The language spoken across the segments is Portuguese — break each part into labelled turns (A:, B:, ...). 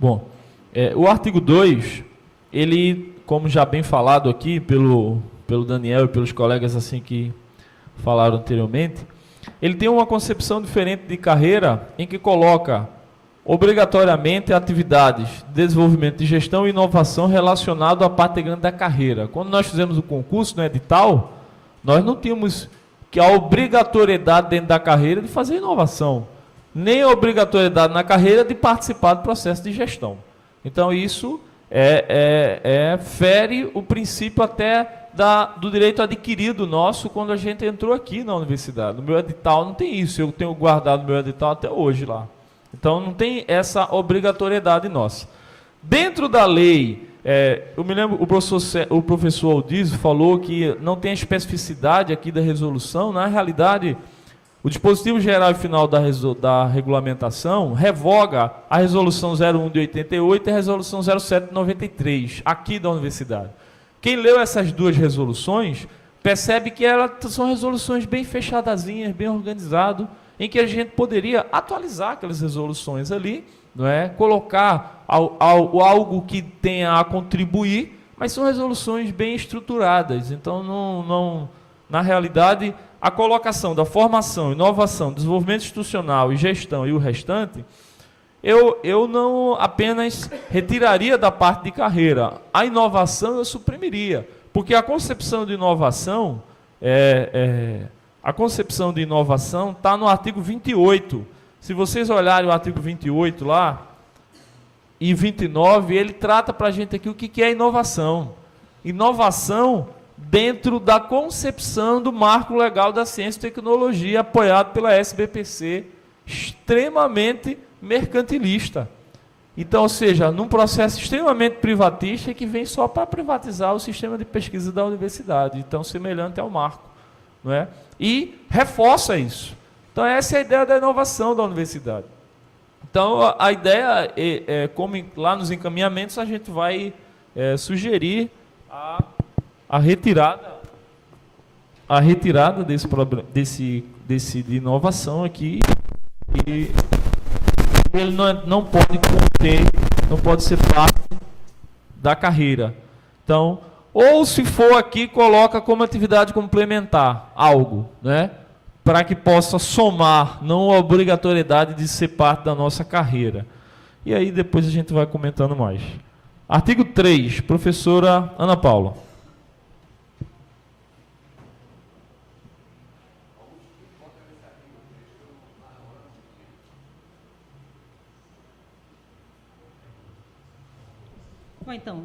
A: Bom, o artigo 2, ele, como já bem falado aqui pelo Daniel e pelos colegas assim que falaram anteriormente, ele tem uma concepção diferente de carreira em que coloca obrigatoriamente atividades de desenvolvimento de gestão e inovação relacionado à parte grande da carreira. Quando nós fizemos o concurso no edital, nós não tínhamos que a obrigatoriedade dentro da carreira de fazer inovação, nem a obrigatoriedade na carreira de participar do processo de gestão. Então, isso fere o princípio até do direito adquirido nosso quando a gente entrou aqui na universidade. No meu edital não tem isso, eu tenho guardado meu edital até hoje lá. Então, não tem essa obrigatoriedade nossa. Dentro da lei, eu me lembro, o professor Aldizio falou que não tem a especificidade aqui da resolução. Na realidade, o dispositivo geral e final da regulamentação revoga a resolução 01 de 88 e a resolução 07 de 93, aqui da universidade. Quem leu essas duas resoluções percebe que elas são resoluções bem fechadazinhas, bem organizadas, em que a gente poderia atualizar aquelas resoluções ali, não é? Colocar algo que tenha a contribuir, mas são resoluções bem estruturadas. Então, na realidade, a colocação da formação, inovação, desenvolvimento institucional e gestão e o restante, eu não apenas retiraria da parte de carreira. A inovação eu suprimiria, porque a concepção de inovação está no artigo 28. Se vocês olharem o artigo 28 lá, e 29, ele trata para a gente aqui o que é inovação. Inovação dentro da concepção do marco legal da ciência e tecnologia, apoiado pela SBPC, extremamente mercantilista. Então, ou seja, num processo extremamente privatista que vem só para privatizar o sistema de pesquisa da universidade. Então, semelhante ao marco, não é? E reforça isso. Então, essa é a ideia da inovação da universidade. Então, a ideia como lá nos encaminhamentos, a gente vai sugerir a retirada desse de inovação aqui, e ele não pode conter, não pode ser parte da carreira. Então, ou se for aqui, coloca como atividade complementar algo, né? Para que possa somar, não a obrigatoriedade de ser parte da nossa carreira. E aí depois a gente vai comentando mais. Artigo 3, professora Ana Paula.
B: Bom, então,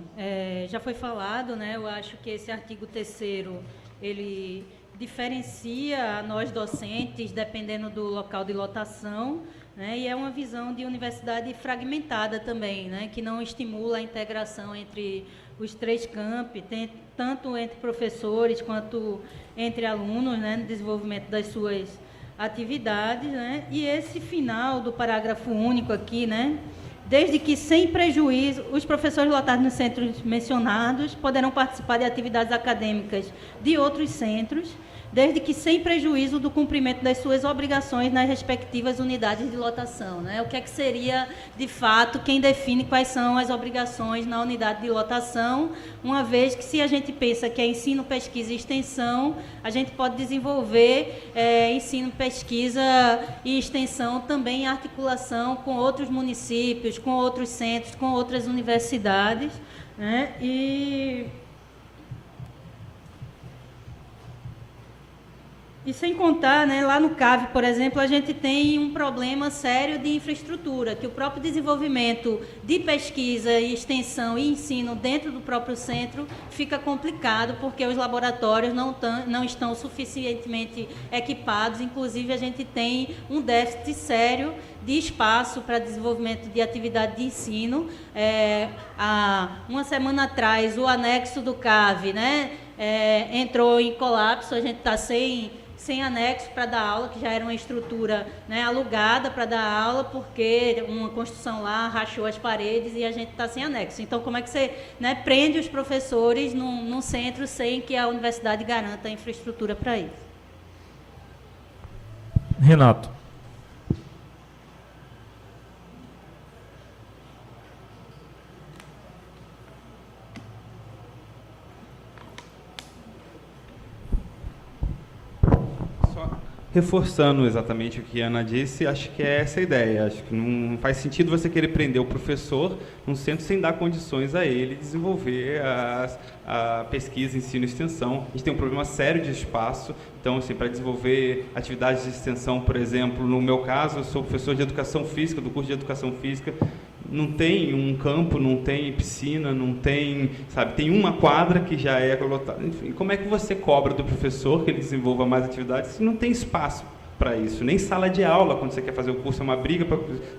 B: já foi falado, né? Eu acho que esse artigo 3º, ele diferencia a nós docentes, dependendo do local de lotação, né? E é uma visão de universidade fragmentada também, né? Que não estimula a integração entre os 3 campi, tanto entre professores quanto entre alunos, né? No desenvolvimento das suas atividades, né? E esse final do parágrafo único aqui, né? Desde que, sem prejuízo, os professores lotados nos centros mencionados poderão participar de atividades acadêmicas de outros centros, desde que sem prejuízo do cumprimento das suas obrigações nas respectivas unidades de lotação, né? O que é que seria, de fato, quem define quais são as obrigações na unidade de lotação, uma vez que, se a gente pensa que é ensino, pesquisa e extensão, a gente pode desenvolver ensino, pesquisa e extensão também em articulação com outros municípios, com outros centros, com outras universidades, né? E sem contar, né, lá no CAV, por exemplo, a gente tem um problema sério de infraestrutura, que o próprio desenvolvimento de pesquisa e extensão e ensino dentro do próprio centro fica complicado, porque os laboratórios não estão suficientemente equipados. Inclusive, a gente tem um déficit sério de espaço para desenvolvimento de atividade de ensino. Há uma semana atrás, o anexo do CAV, né, entrou em colapso, a gente está sem anexo para dar aula, que já era uma estrutura, né, alugada para dar aula, porque uma construção lá rachou as paredes e a gente está sem anexo. Então, como é que você, né, prende os professores num centro sem que a universidade garanta a infraestrutura para isso?
A: Renato.
C: Reforçando exatamente o que a Ana disse, acho que é essa a ideia. Acho que não faz sentido você querer prender o professor num centro sem dar condições a ele desenvolver a pesquisa, ensino e extensão. A gente tem um problema sério de espaço, então, assim, para desenvolver atividades de extensão, por exemplo, no meu caso, eu sou professor de Educação Física, do curso de Educação Física, não tem um campo, não tem piscina, não tem, sabe, tem uma quadra que já é lotada. Enfim, como é que você cobra do professor que ele desenvolva mais atividades se não tem espaço para isso? Nem sala de aula, quando você quer fazer o curso, é uma briga,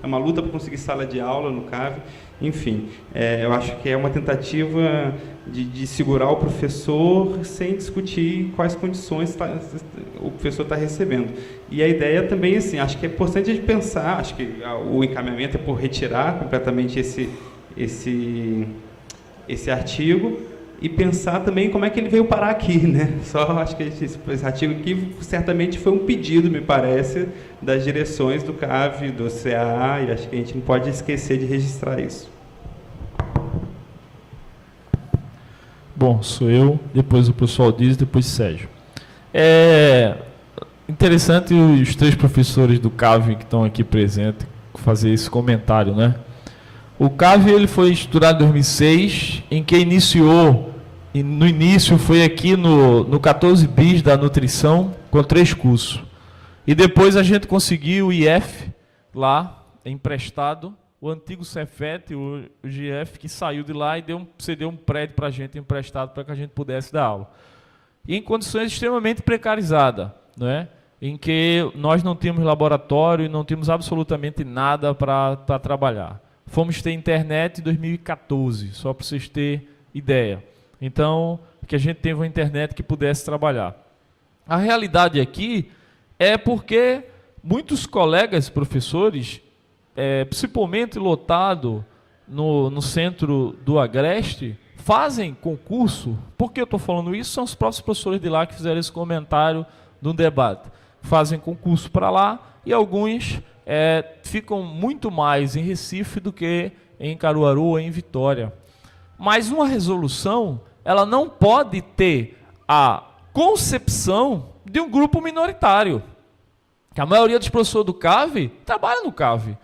C: é uma luta para conseguir sala de aula no CAV. Enfim, eu acho que é uma tentativa de segurar o professor sem discutir quais condições o professor está recebendo. E a ideia também, assim, acho que é importante a gente pensar, acho que o encaminhamento é por retirar completamente esse artigo e pensar também como é que ele veio parar aqui, né? Só acho que esse artigo aqui certamente foi um pedido, me parece, das direções do CAV, do CAA, e acho que a gente não pode esquecer de registrar isso.
A: Bom, sou eu, depois o pessoal diz, depois Sérgio. Interessante os 3 professores do CAV que estão aqui presentes fazer esse comentário, né? O CAV ele foi estruturado em 2006, em que iniciou, e no início foi aqui no 14 bis da nutrição, com 3 cursos. E depois a gente conseguiu o IF lá, emprestado, o antigo Cefet, o GF, que saiu de lá e cedeu um prédio para a gente emprestado para que a gente pudesse dar aula. E em condições extremamente precarizadas, né? Em que nós não tínhamos laboratório e não tínhamos absolutamente nada para trabalhar. Fomos ter internet em 2014, só para vocês terem ideia. Então, que a gente teve uma internet que pudesse trabalhar. A realidade aqui é porque muitos colegas professores, principalmente lotado no centro do Agreste, fazem concurso. Por que eu estou falando isso? São os próprios professores de lá que fizeram esse comentário no debate. Fazem concurso para lá e alguns ficam muito mais em Recife do que em Caruaru ou em Vitória. Mas uma resolução, ela não pode ter a concepção de um grupo minoritário. Que a maioria dos professores do CAV trabalha no CAV.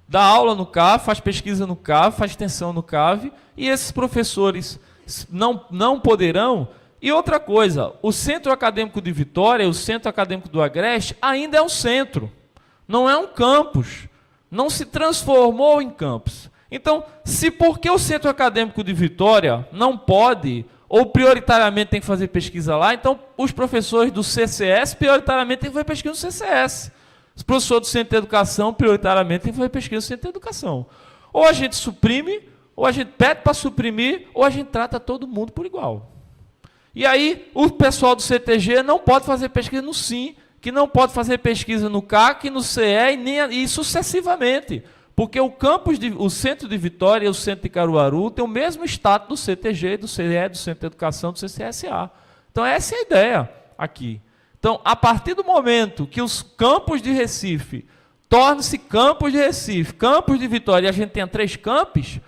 A: Dá aula no CAV, faz pesquisa no CAV, faz extensão no CAV, e esses professores não poderão. E outra coisa, o Centro Acadêmico de Vitória, o Centro Acadêmico do Agreste, ainda é um centro, não é um campus, não se transformou em campus. Então, se porque o Centro Acadêmico de Vitória não pode, ou prioritariamente tem que fazer pesquisa lá, então os professores do CCS prioritariamente têm que fazer pesquisa no CCS. Os professores do Centro de Educação prioritariamente têm que fazer pesquisa no Centro de Educação. Ou a gente suprime, ou a gente pede para suprimir, ou a gente trata todo mundo por igual. E aí, o pessoal do CTG não pode fazer pesquisa no SIM, que não pode fazer pesquisa no CAC, no CE e sucessivamente. Porque o Centro de Vitória e o Centro de Caruaru têm o mesmo status do CTG, do CE, do Centro de Educação, do CCSA. Então, essa é a ideia aqui. Então, a partir do momento que os campos de Recife tornam-se campos de Recife, campos de Vitória, e a gente tem 3 campi,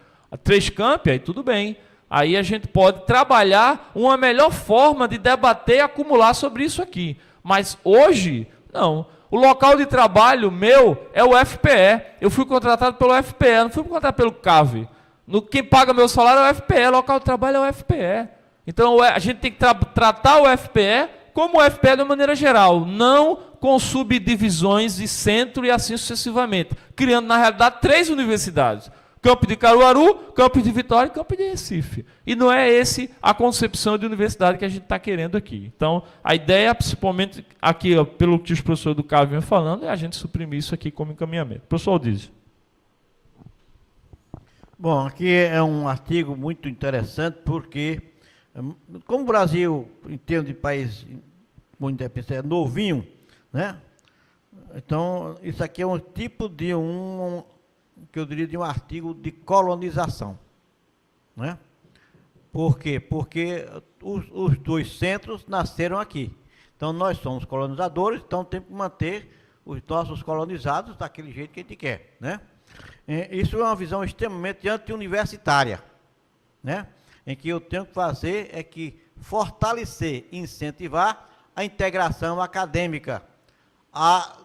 A: aí tudo bem. Aí a gente pode trabalhar uma melhor forma de debater e acumular sobre isso aqui. Mas hoje, não. O local de trabalho meu é o FPE. Eu fui contratado pelo FPE, não fui contratado pelo CAV. Quem paga meu salário é o FPE, o local de trabalho é o FPE. Então a gente tem que tratar o FPE como o FPE de uma maneira geral, não com subdivisões de centro e assim sucessivamente, criando na realidade 3 universidades. Campo de Caruaru, Campo de Vitória e Campo de Recife. E não é esse a concepção de universidade que a gente está querendo aqui. Então, a ideia, principalmente aqui, pelo que os professores do CAV vêm falando, é a gente suprimir isso aqui como encaminhamento. Professor Aldísio.
D: Bom, aqui é um artigo muito interessante, porque, como o Brasil, em termos de país muito independente, é novinho, né? Então, isso aqui é um tipo de que eu diria de um artigo de colonização, né? Por quê? Porque os 2 centros nasceram aqui. Então, nós somos colonizadores, então temos que manter os nossos colonizados daquele jeito que a gente quer, né? Isso é uma visão extremamente anti-universitária, né? Em que eu tenho que fazer é que fortalecer, incentivar a integração acadêmica, a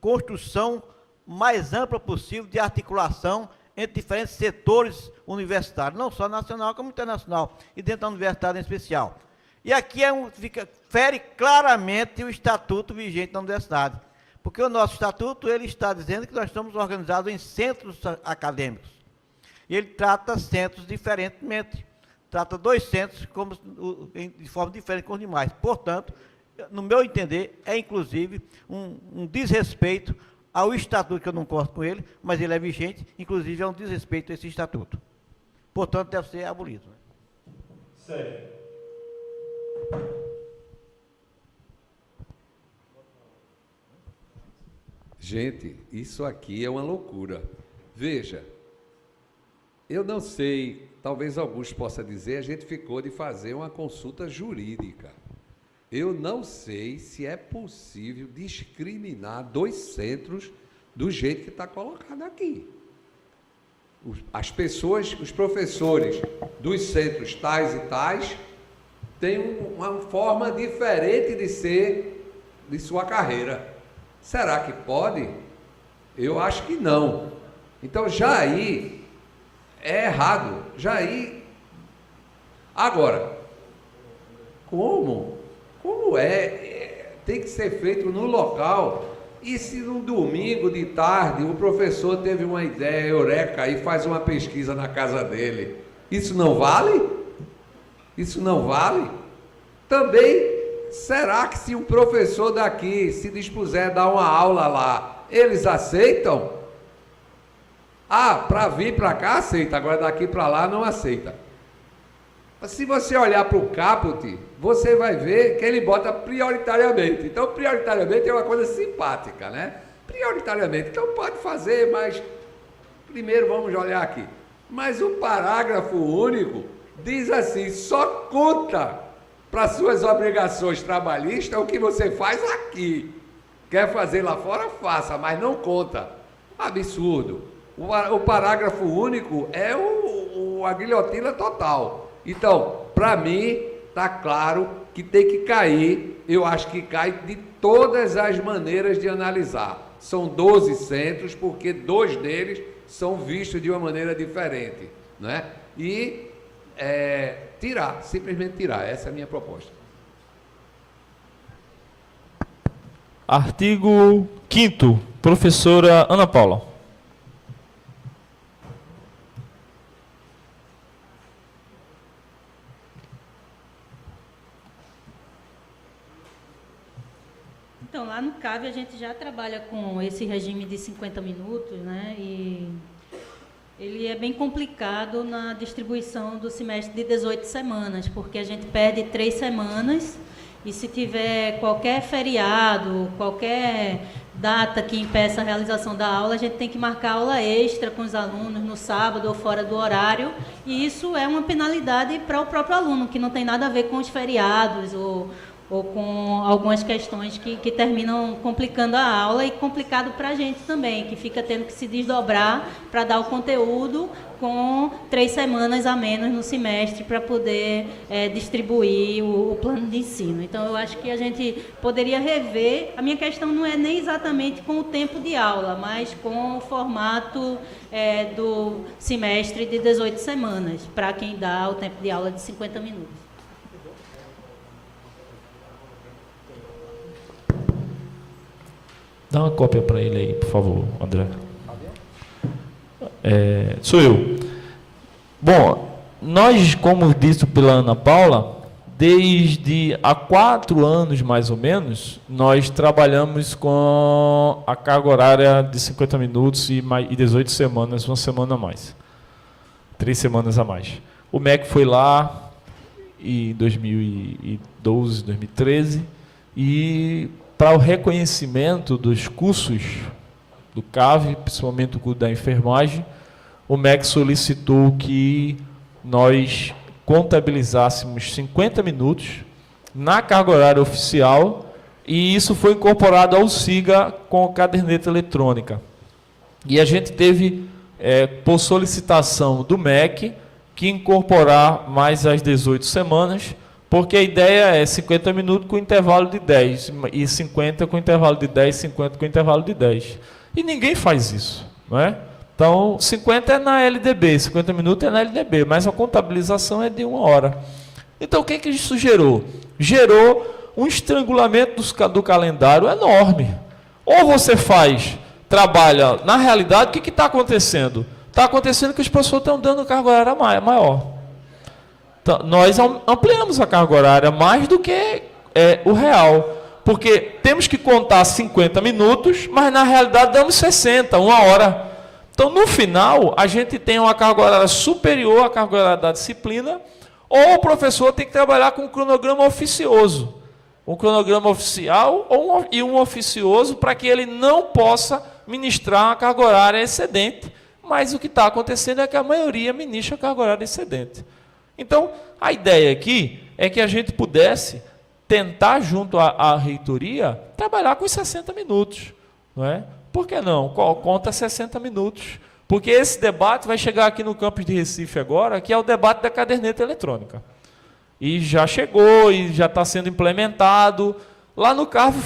D: construção mais ampla possível de articulação entre diferentes setores universitários, não só nacional como internacional, e dentro da universidade em especial. E aqui fere claramente o estatuto vigente da universidade, porque o nosso estatuto ele está dizendo que nós estamos organizados em centros acadêmicos. E ele trata centros diferentemente, trata 2 centros de forma diferente com os demais. Portanto, no meu entender, é inclusive um desrespeito ao estatuto, que eu não concordo com ele, mas ele é vigente, inclusive é um desrespeito a esse estatuto. Portanto, deve ser abolido.
A: Sério.
E: Gente, isso aqui é uma loucura. Veja, eu não sei, talvez alguns possam dizer, a gente ficou de fazer uma consulta jurídica. Eu não sei se é possível discriminar 2 centros do jeito que está colocado aqui. As pessoas, os professores dos centros tais e tais, têm uma forma diferente de ser de sua carreira. Será que pode? Eu acho que não. Então, já aí é errado. Já aí. Agora, como tem que ser feito no local. E se no domingo de tarde o professor teve uma ideia eureka e faz uma pesquisa na casa dele, isso não vale? Isso não vale? Também, será que se um professor daqui se dispuser a dar uma aula lá, eles aceitam? Ah, para vir para cá aceita, agora daqui para lá não aceita. Se você olhar para o caput, você vai ver que ele bota prioritariamente. Então, prioritariamente é uma coisa simpática, né? Prioritariamente. Então, pode fazer, mas primeiro vamos olhar aqui. Mas o parágrafo único diz assim, só conta para suas obrigações trabalhistas o que você faz aqui. Quer fazer lá fora, faça, mas não conta. Absurdo. O parágrafo único é a guilhotina total. Então, para mim, está claro que tem que cair, eu acho que cai de todas as maneiras de analisar. São 12 centros, porque 2 deles são vistos de uma maneira diferente, né? E tirar, simplesmente tirar, essa é a minha proposta.
A: Artigo 5º, professora Ana Paula.
B: Então, lá no CAV a gente já trabalha com esse regime de 50 minutos, né? E ele é bem complicado na distribuição do semestre de 18 semanas, porque a gente perde 3 semanas e se tiver qualquer feriado, qualquer data que impeça a realização da aula, a gente tem que marcar aula extra com os alunos no sábado ou fora do horário, e isso é uma penalidade para o próprio aluno, que não tem nada a ver com os feriados ou com algumas questões que terminam complicando a aula e complicado para a gente também, que fica tendo que se desdobrar para dar o conteúdo com 3 semanas a menos no semestre para poder distribuir o plano de ensino. Então, eu acho que a gente poderia rever. A minha questão não é nem exatamente com o tempo de aula, mas com o formato do semestre de 18 semanas, para quem dá o tempo de aula de 50 minutos.
A: Dá uma cópia para ele aí, por favor, André. Sou eu. Bom, nós, como dito pela Ana Paula, desde há 4 anos, mais ou menos, nós trabalhamos com a carga horária de 50 minutos e 18 semanas, 1 semana a mais. 3 semanas a mais. O MEC foi lá em 2012, 2013, e para o reconhecimento dos cursos do CAV, principalmente o curso da enfermagem, o MEC solicitou que nós contabilizássemos 50 minutos na carga horária oficial, e isso foi incorporado ao SIGA com a caderneta eletrônica. E a gente teve, por solicitação do MEC, que incorporar mais as 18 semanas, Porque a ideia é 50 minutos com intervalo de 10, e 50 com intervalo de 10, 50 com intervalo de 10. E ninguém faz isso, não é? Então, 50 é na LDB, 50 minutos é na LDB, mas a contabilização é de 1 hora. Então, o que isso gerou? Gerou um estrangulamento do calendário enorme. Ou você trabalha, na realidade, o que está acontecendo? Está acontecendo que os professores estão dando carga horária maior. Então, nós ampliamos a carga horária mais do que o real. Porque temos que contar 50 minutos, mas na realidade damos 60, 1 hora. Então, no final, a gente tem uma carga horária superior à carga horária da disciplina, ou o professor tem que trabalhar com um cronograma oficioso. Um cronograma oficial e um oficioso para que ele não possa ministrar uma carga horária excedente. Mas o que está acontecendo é que a maioria ministra a carga horária excedente. Então, a ideia aqui é que a gente pudesse tentar, junto à reitoria, trabalhar com os 60 minutos. Não é? Por que não? Conta 60 minutos. Porque esse debate vai chegar aqui no campus de Recife agora, que é o debate da caderneta eletrônica. E já chegou, e já está sendo implementado. Lá no CARV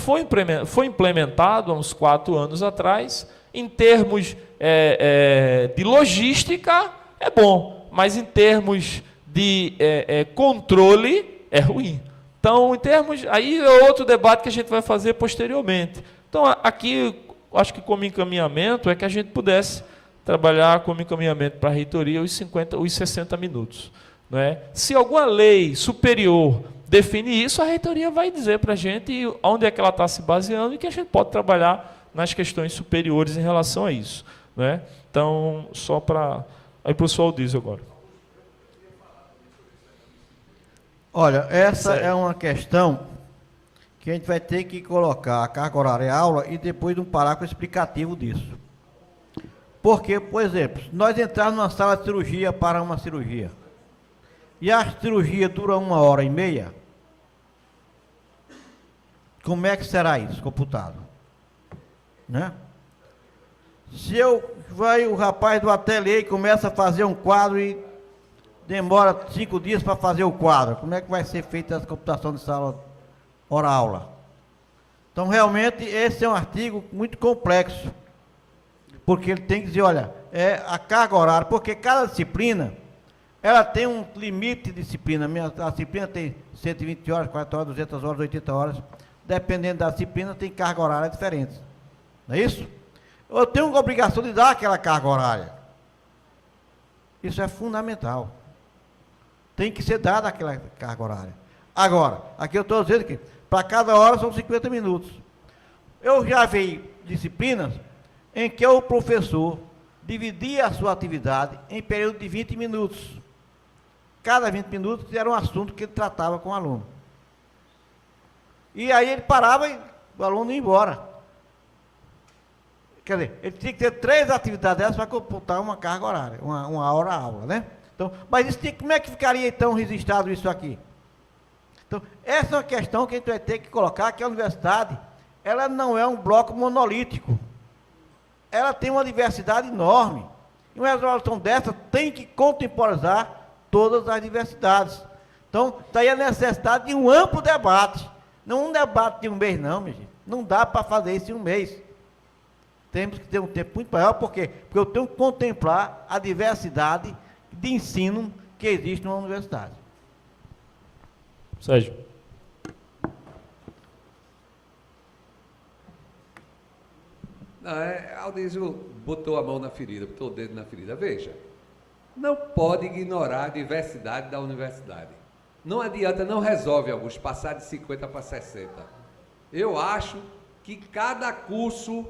A: foi implementado, há uns 4 anos atrás. Em termos de logística, é bom, mas em termos de controle, é ruim. Então, em termos... Aí é outro debate que a gente vai fazer posteriormente. Então, aqui, acho que como encaminhamento, é que a gente pudesse trabalhar como encaminhamento para a reitoria os 60 minutos. Não é? Se alguma lei superior definir isso, a reitoria vai dizer para a gente onde é que ela está se baseando e que a gente pode trabalhar nas questões superiores em relação a isso. Não é? Então, só para... Aí, professor Aldísio agora.
D: Olha, essa é uma questão que a gente vai ter que colocar a carga horária em aula e depois um parágrafo explicativo disso. Porque, por exemplo, se nós entrarmos numa sala de cirurgia para uma cirurgia, e a cirurgia dura 1h30, como é que será isso computado? Né? Se vai o rapaz do ateliê e começa a fazer um quadro e demora 5 dias para fazer o quadro, como é que vai ser feita essa computação de sala hora-aula? Então, realmente, esse é um artigo muito complexo, porque ele tem que dizer, olha, a carga horária, porque cada disciplina, ela tem um limite de disciplina. A disciplina tem 120 horas, 40 horas, 200 horas, 80 horas, dependendo da disciplina, tem carga horária diferente. Não é isso? Eu tenho uma obrigação de dar aquela carga horária. Isso é fundamental. Tem que ser dada aquela carga horária. Agora, aqui eu estou dizendo que para cada hora são 50 minutos. Eu já vi disciplinas em que o professor dividia a sua atividade em período de 20 minutos. Cada 20 minutos era um assunto que ele tratava com o aluno. E aí ele parava e o aluno ia embora. Quer dizer, ele tinha que ter 3 atividades dessas para computar uma carga horária, uma hora-aula, né? Então, mas isso como é que ficaria, então, registrado isso aqui? Então, essa é uma questão que a gente vai ter que colocar, que a universidade, ela não é um bloco monolítico. Ela tem uma diversidade enorme. E uma resolução dessa tem que contemporizar todas as diversidades. Então, está aí a necessidade de um amplo debate. Não um debate de um mês, não, minha gente. Não dá para fazer isso em um mês. Temos que ter um tempo muito maior, por quê? Porque eu tenho que contemplar a diversidade de ensino que existe numa universidade.
A: Sérgio.
E: Aldísio botou a mão na ferida, botou o dedo na ferida. Veja, não pode ignorar a diversidade da universidade. Não adianta, não resolve, Augusto, passar de 50 para 60. Eu acho que cada curso,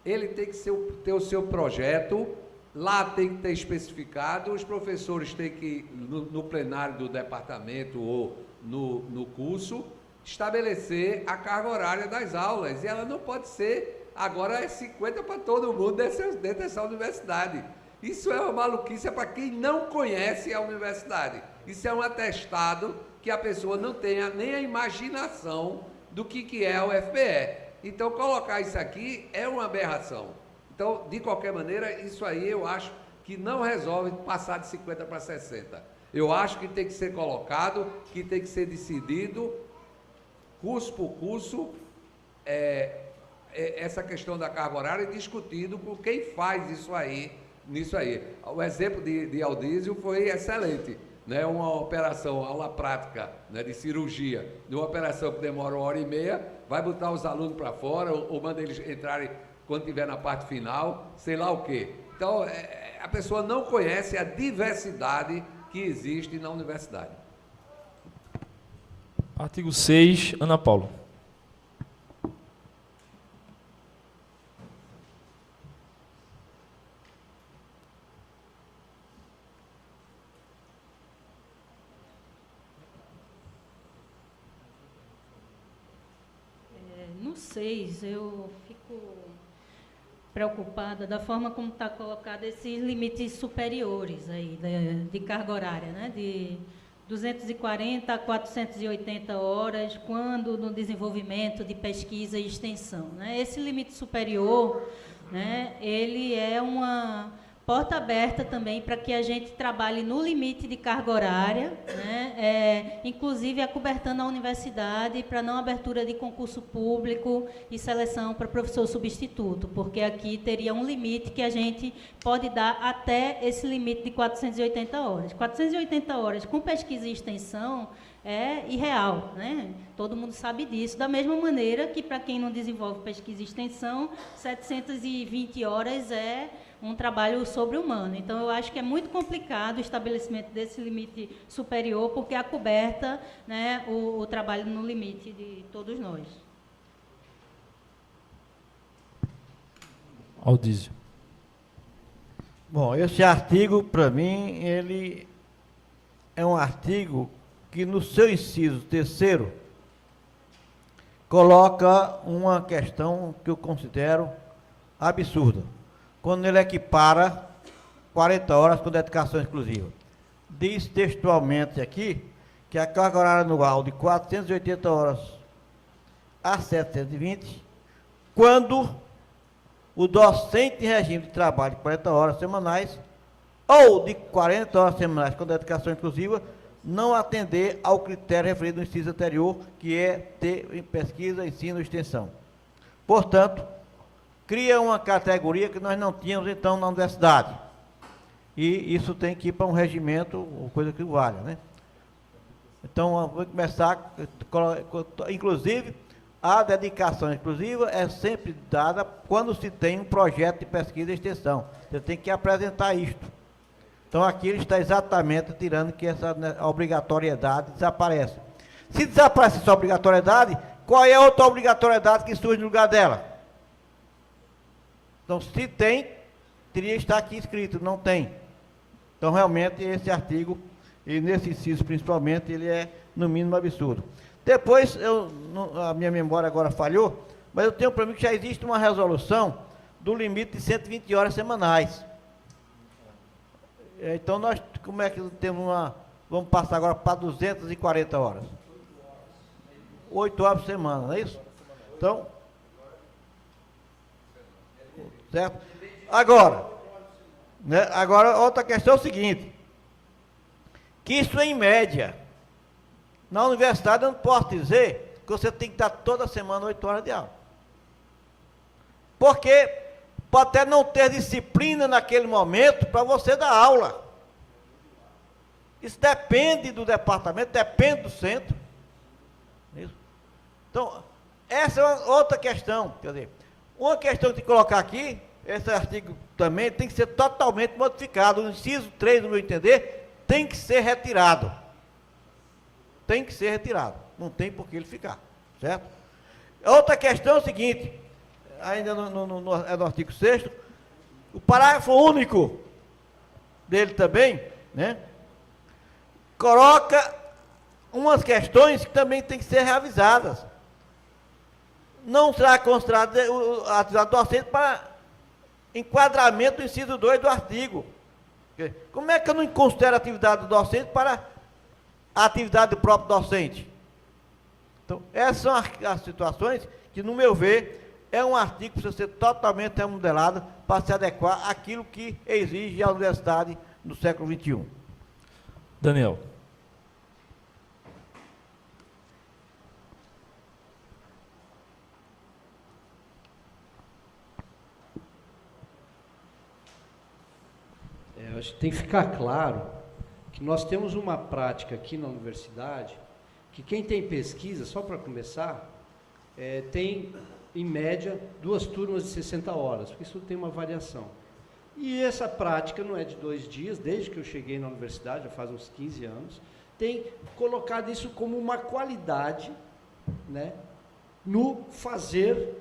E: ele tem que ter o seu projeto, lá tem que ter especificado, os professores têm que, no plenário do departamento ou no curso, estabelecer a carga horária das aulas. E ela não pode ser, agora é 50 para todo mundo dentro dessa universidade. Isso é uma maluquice para quem não conhece a universidade. Isso é um atestado que a pessoa não tenha nem a imaginação do que é a UFPE. Então, colocar isso aqui é uma aberração. Então, de qualquer maneira, isso aí eu acho que não resolve passar de 50 para 60. Eu acho que tem que ser colocado, que tem que ser decidido, curso por curso, essa questão da carga horária discutido com quem faz nisso aí. O exemplo de Aldísio foi excelente, né? Uma operação, aula prática, né, de cirurgia, de uma operação que demora 1h30, vai botar os alunos para fora, ou manda eles entrarem quando estiver na parte final, sei lá o quê. Então, a pessoa não conhece a diversidade que existe na universidade.
A: Artigo 6, Ana Paula.
B: No 6, eu fico preocupada da forma como está colocado esses limites superiores aí de carga horária, né? De 240 a 480 horas, quando no desenvolvimento de pesquisa e extensão, né? Esse limite superior, né, ele é uma porta aberta também para que a gente trabalhe no limite de carga horária, né, inclusive acobertando a universidade para não abertura de concurso público e seleção para professor substituto, porque aqui teria um limite que a gente pode dar até esse limite de 480 horas. 480 horas com pesquisa e extensão é irreal, né? Todo mundo sabe disso. Da mesma maneira que, para quem não desenvolve pesquisa e extensão, 720 horas é um trabalho sobre-humano. Então, eu acho que é muito complicado o estabelecimento desse limite superior, porque acoberta, né, o trabalho no limite de todos nós.
A: Aldísio.
D: Bom, esse artigo, para mim, ele é um artigo que no seu inciso 3º coloca uma questão que eu considero absurda, quando ele equipara 40 horas com dedicação exclusiva. Diz textualmente aqui que a carga horária anual de 480 horas a 720, quando o docente em regime de trabalho de 40 horas semanais ou de 40 horas semanais com dedicação exclusiva não atender ao critério referido no inciso anterior, que é ter pesquisa, ensino e extensão. Portanto, cria uma categoria que nós não tínhamos, então, na universidade. E isso tem que ir para um regimento, coisa que valha, né? Então, vou começar, inclusive, a dedicação exclusiva é sempre dada quando se tem um projeto de pesquisa e extensão. Você tem que apresentar isto. Então, aqui ele está exatamente tirando que essa obrigatoriedade desaparece. Se desaparece essa obrigatoriedade, qual é a outra obrigatoriedade que surge no lugar dela? Então, se tem, teria que estar aqui escrito, não tem. Então, realmente, esse artigo, e nesse inciso principalmente, ele é, no mínimo, absurdo. Depois, a minha memória agora falhou, mas eu tenho para mim que já existe uma resolução do limite de 120 horas semanais. Então, nós, como é que temos vamos passar agora para 240 horas. 8 horas por semana, não é isso? Então, certo? Agora, né, outra questão é o seguinte, que isso é em média. Na universidade eu não posso dizer que você tem que dar toda semana 8 horas de aula. Porque pode até não ter disciplina naquele momento para você dar aula. Isso depende do departamento, depende do centro. Isso. Então, essa é outra questão. Quer dizer, uma questão de colocar aqui, esse artigo também tem que ser totalmente modificado. O inciso 3, no meu entender, tem que ser retirado. Tem que ser retirado. Não tem por que ele ficar. Certo? Outra questão é o seguinte, ainda é no artigo 6º, o parágrafo único dele também, né, coloca umas questões que também têm que ser reavisadas. Não será considerado a atividade docente para enquadramento do inciso 2 do artigo. Como é que eu não considero a atividade do docente para a atividade do próprio docente? Então, essas são as situações que, no meu ver, é um artigo que precisa ser totalmente remodelado para se adequar àquilo que exige a universidade no século XXI.
A: Daniel.
F: Acho que tem que ficar claro que nós temos uma prática aqui na universidade, que quem tem pesquisa, só para começar, tem, em média, 2 turmas de 60 horas, porque isso tem uma variação. E essa prática não é de 2 dias, desde que eu cheguei na universidade, já faz uns 15 anos, tem colocado isso como uma qualidade, né, no fazer,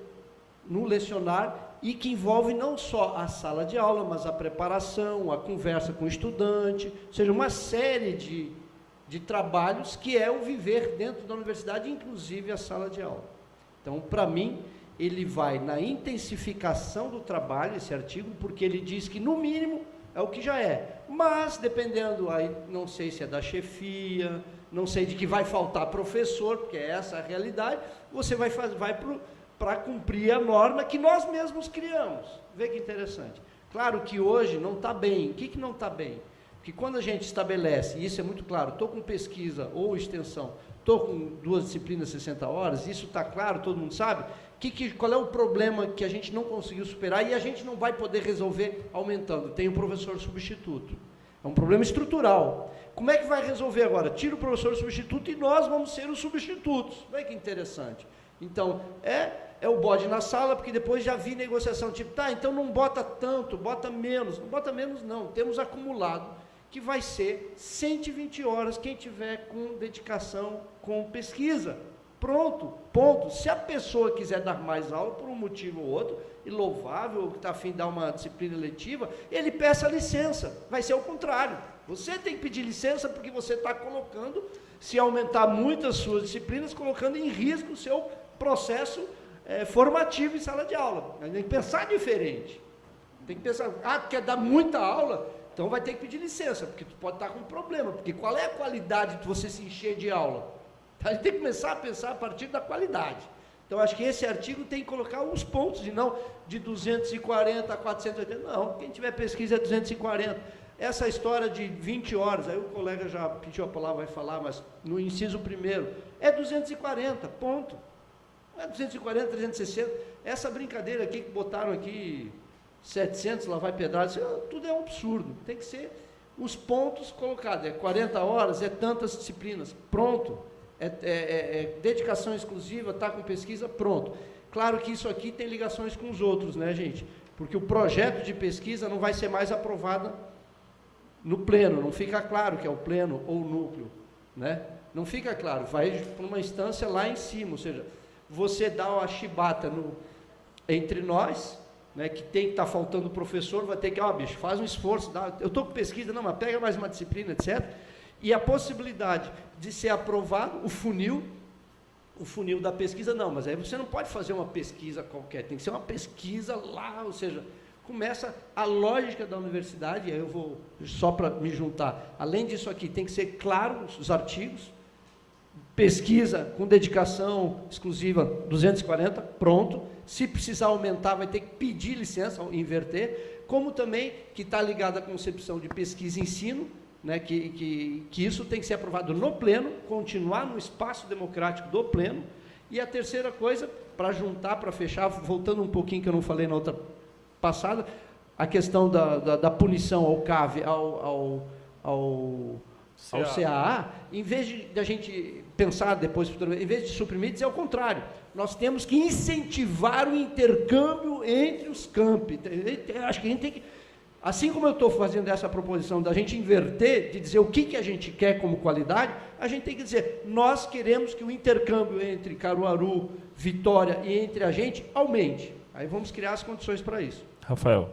F: no lecionar, e que envolve não só a sala de aula, mas a preparação, a conversa com o estudante, ou seja, uma série de trabalhos que é o viver dentro da universidade, inclusive a sala de aula. Então, para mim, ele vai na intensificação do trabalho, esse artigo, porque ele diz que, no mínimo, é o que já é. Mas, dependendo, aí não sei se é da chefia, não sei de que vai faltar professor, porque é essa a realidade, você vai para cumprir a norma que nós mesmos criamos. Vê que interessante. Claro que hoje não está bem. O que não está bem? Porque quando a gente estabelece, e isso é muito claro, estou com pesquisa ou extensão, estou com 2 disciplinas 60 horas, isso está claro, todo mundo sabe, qual é o problema que a gente não conseguiu superar e a gente não vai poder resolver aumentando? Tem o professor substituto. É um problema estrutural. Como é que vai resolver agora? Tira o professor substituto e nós vamos ser os substitutos. Vê que interessante. Então, é o bode na sala, porque depois já vi negociação, tipo, tá, então não bota tanto, bota menos. Não bota menos não, temos acumulado, que vai ser 120 horas, quem tiver com dedicação, com pesquisa. Pronto, ponto. Se a pessoa quiser dar mais aula, por um motivo ou outro, e louvável, ou que está a fim de dar uma disciplina letiva, ele peça licença. Vai ser o contrário. Você tem que pedir licença porque você está colocando, se aumentar muito as suas disciplinas, colocando em risco o seu processo formativo em sala de aula. Tem que pensar diferente. Tem que pensar, quer dar muita aula? Então vai ter que pedir licença, porque tu pode estar com um problema, porque qual é a qualidade de você se encher de aula? A gente tem que começar a pensar a partir da qualidade. Então, acho que esse artigo tem que colocar uns pontos, e não de 240 a 480, não, quem tiver pesquisa é 240. Essa história de 20 horas, aí o colega já pediu a palavra, vai falar, mas no inciso primeiro, é 240, ponto. Não é 240, 360, essa brincadeira aqui que botaram aqui, 700, lá vai pedrada, tudo é um absurdo, tem que ser os pontos colocados, 40 horas, tantas disciplinas, pronto. Dedicação exclusiva, está com pesquisa, pronto. Claro que isso aqui tem ligações com os outros, né, gente? Porque o projeto de pesquisa não vai ser mais aprovado no pleno, não fica claro que é o pleno ou o núcleo, né? Não fica claro, vai para uma instância lá em cima, ou seja, você dá uma chibata entre nós, né, que tem que estar faltando professor, vai ter que, bicho, faz um esforço, eu estou com pesquisa, não, mas pega mais uma disciplina, etc., e a possibilidade de ser aprovado, o funil da pesquisa, não, mas aí você não pode fazer uma pesquisa qualquer, tem que ser uma pesquisa lá, ou seja, começa a lógica da universidade, e aí eu vou, só para me juntar, além disso aqui, tem que ser claro os artigos, pesquisa com dedicação exclusiva, 240, pronto, se precisar aumentar, vai ter que pedir licença, inverter, como também que está ligado à concepção de pesquisa e ensino, né, que isso tem que ser aprovado no pleno, continuar no espaço democrático do pleno. E a terceira coisa, para juntar, para fechar, voltando um pouquinho que eu não falei na outra passada, a questão da punição ao CAV, ao CAA, em vez de a gente pensar depois, em vez de suprimir, dizer ao contrário, nós temos que incentivar o intercâmbio entre os campi. Acho que a gente tem que, assim como eu estou fazendo essa proposição da gente inverter, de dizer o que a gente quer como qualidade, a gente tem que dizer, nós queremos que o intercâmbio entre Caruaru, Vitória e entre a gente aumente. Aí vamos criar as condições para isso.
A: Rafael.